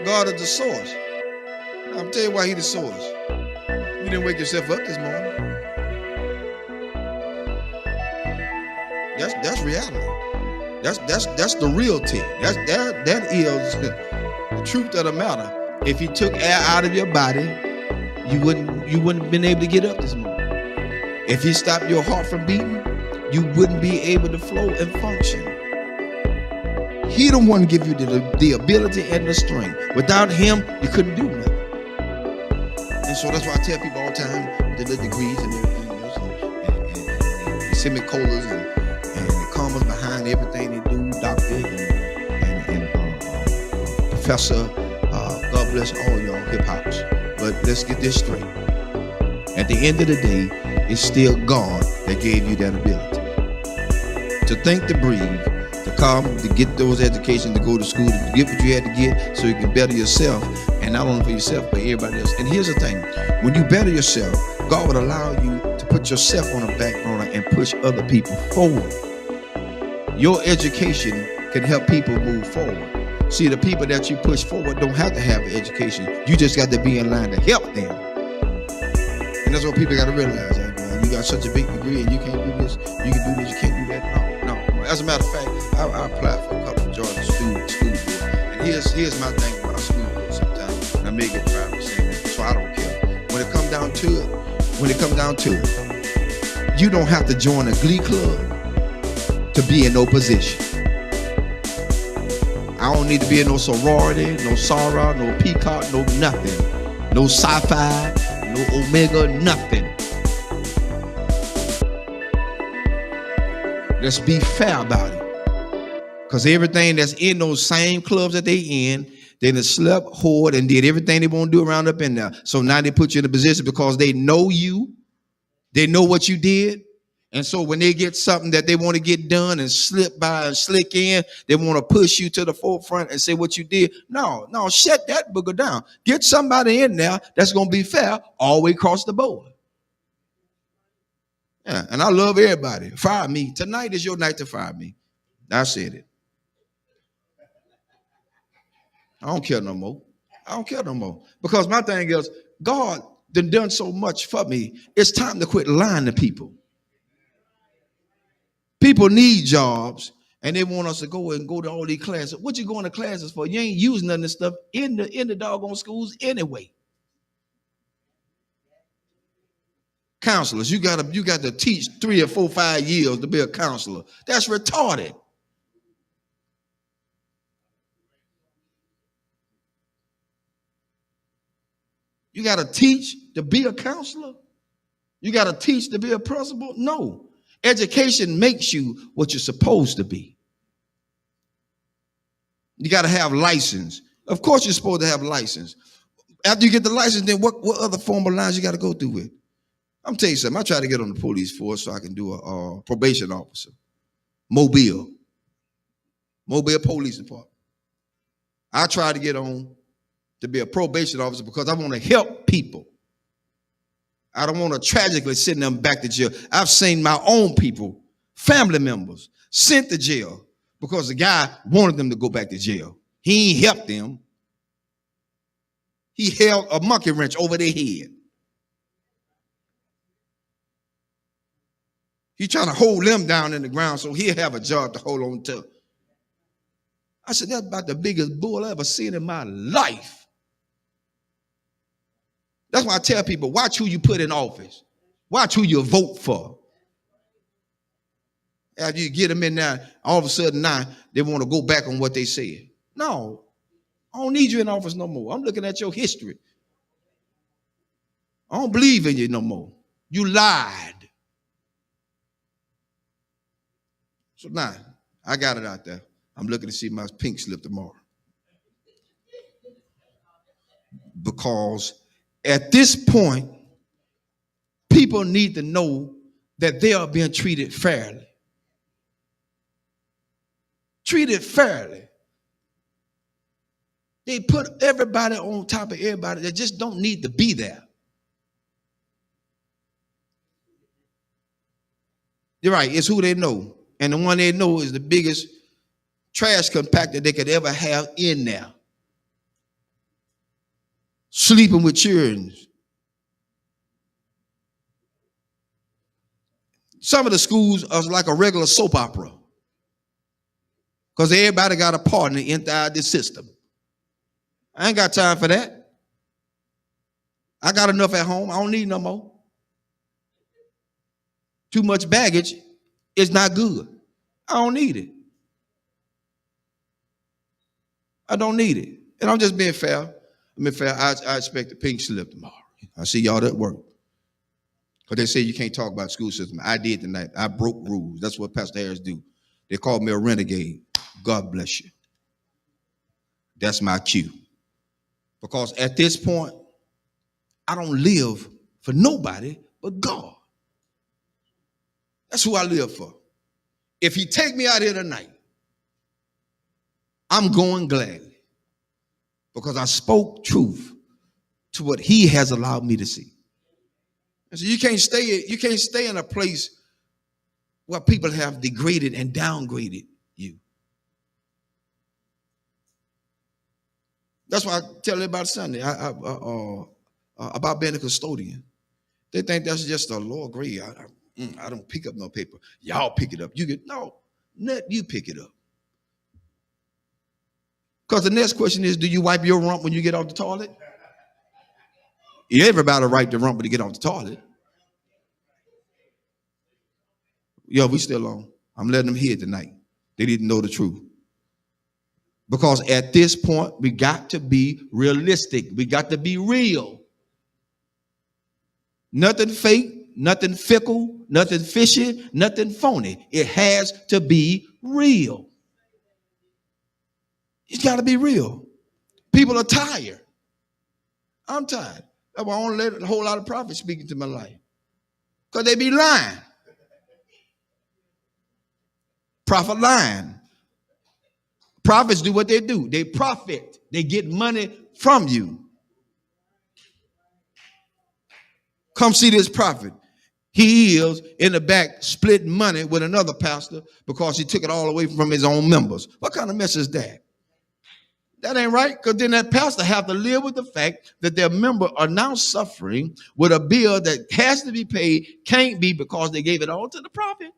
God is the source. I'll tell you why He's the source. You didn't wake yourself up this morning. That's reality. That's the reality. That is the truth of the matter. If He took air out of your body, you wouldn't have been able to get up this morning. If He stopped your heart from beating, you wouldn't be able to flow and function. He the one give you the ability and the strength. Without Him, you couldn't do nothing. And so that's why I tell people all the time with the degrees and everything else, and semicolons and the commas behind everything they do, doctor and professor. God bless all y'all hip hops. But let's get this straight. At the end of the day, it's still God that gave you that ability to think, to breathe, to come, to get those educations, to go to school, to get what you had to get so you can better yourself, and not only for yourself, but everybody else. And here's the thing, when you better yourself, God would allow you to put yourself on the back burner and push other people forward. Your education can help people move forward. See, the people that you push forward don't have to have an education. You just got to be in line to help them. And that's what people got to realize. You got such a big degree and you can't do this, you can do this, you can't do that. No. As a matter of fact, I applied for a couple of Georgia school board. And here's my thing about school board sometimes. And I may get 5%, so I don't care. When it comes down to it, you don't have to join a glee club to be in no position. I don't need to be in no sorority, no Sarah, no Peacock, no nothing. No sci-fi, no Omega, nothing. Let's be fair about it. Because everything that's in those same clubs that they in, they done slept, whored, and did everything they want to do around up in there. So now they put you in a position because they know you. They know what you did. And so when they get something that they want to get done and slip by and slick in, they want to push you to the forefront and say what you did. No, shut that booger down. Get somebody in there that's going to be fair all the way across the board. Yeah, and I love everybody. Fire me. Tonight is your night to fire me. I said it. I don't care no more. Because my thing is, God done so much for me. It's time to quit lying to people. People need jobs, and they want us to go to all these classes. What you going to classes for? You ain't using none of this stuff in the doggone schools anyway. Counselors, you got to teach 3 or 4, 5 years to be a counselor. That's retarded. You got to teach to be a counselor? You got to teach to be a principal? No. Education makes you what you're supposed to be. You got to have license. Of course you're supposed to have license. After you get the license, then what other formal lines you got to go through with? I'm telling you something. I try to get on the police force so I can do a probation officer. Mobile Police Department. I try to get on to be a probation officer because I want to help people. I don't want to tragically send them back to jail. I've seen my own people, family members, sent to jail because the guy wanted them to go back to jail. He ain't helped them. He held a monkey wrench over their head. He's trying to hold them down in the ground so he'll have a job to hold on to. I said, that's about the biggest bull I ever seen in my life. That's why I tell people, watch who you put in office. Watch who you vote for. After you get them in there, all of a sudden now, they want to go back on what they said. No, I don't need you in office no more. I'm looking at your history. I don't believe in you no more. You lied. So now, I got it out there. I'm looking to see my pink slip tomorrow. Because at this point, people need to know that they are being treated fairly. Treated fairly. They put everybody on top of everybody that just don't need to be there. You're right, it's who they know. And the one they know is the biggest trash compactor they could ever have in there. sleeping with children. Some of the schools are like a regular soap opera because everybody got a partner inside this system. I ain't got time for that. I got enough at home. I don't need no more. Too much baggage is not good. I don't need it. I don't need it. And I'm just being fair. I expect a pink slip tomorrow. I see y'all at work. Because they say you can't talk about school system. I did tonight. I broke rules. That's what Pastor Harris do. They called me a renegade. God bless you. That's my cue. Because at this point, I don't live for nobody but God. That's who I live for. If he take me out here tonight, I'm going gladly. Because I spoke truth to what he has allowed me to see. And so you can't stay in a place where people have degraded and downgraded you. That's why I tell everybody Sunday about being a custodian. They think that's just a lower grade. I don't pick up no paper. Y'all pick it up. Let you pick it up. Because the next question is, do you wipe your rump when you get off the toilet? Everybody wipe the rump when you get off the toilet. Yo, we still on. I'm letting them hear tonight. They didn't know the truth. Because at this point, we got to be realistic. We got to be real. Nothing fake, nothing fickle, nothing fishy, nothing phony. It has to be real. It's got to be real. People are tired. I'm tired. That's why I don't let a whole lot of prophets speak into my life. Because they be lying. Prophet lying. Prophets do what they do. They profit. They get money from you. Come see this prophet. He is in the back splitting money with another pastor because he took it all away from his own members. What kind of mess is that? That ain't right, because then that pastor have to live with the fact that their members are now suffering with a bill that has to be paid, can't be because they gave it all to the prophet.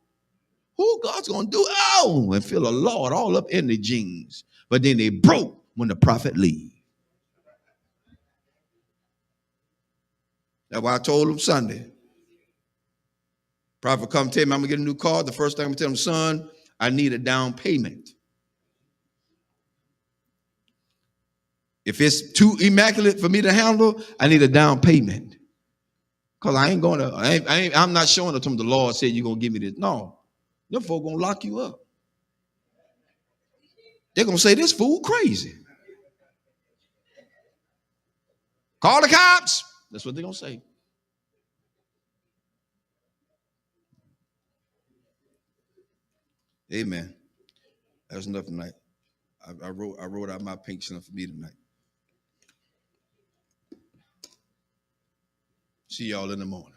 Who God's going to do? Oh, and feel a Lord all up in the jeans. But then they broke when the prophet leave. That's why I told him Sunday. Prophet come tell me I'm going to get a new car. The first thing I'm going to tell him, son, I need a down payment. If it's too immaculate for me to handle, I need a down payment. Because I ain't going to, I'm not showing it to him. The Lord said you're going to give me this. No. Them folk going to lock you up. They're going to say, this fool crazy. Call the cops. That's what they're going to say. Amen. That's enough tonight. I wrote out my pink slip for me tonight. See y'all in the morning.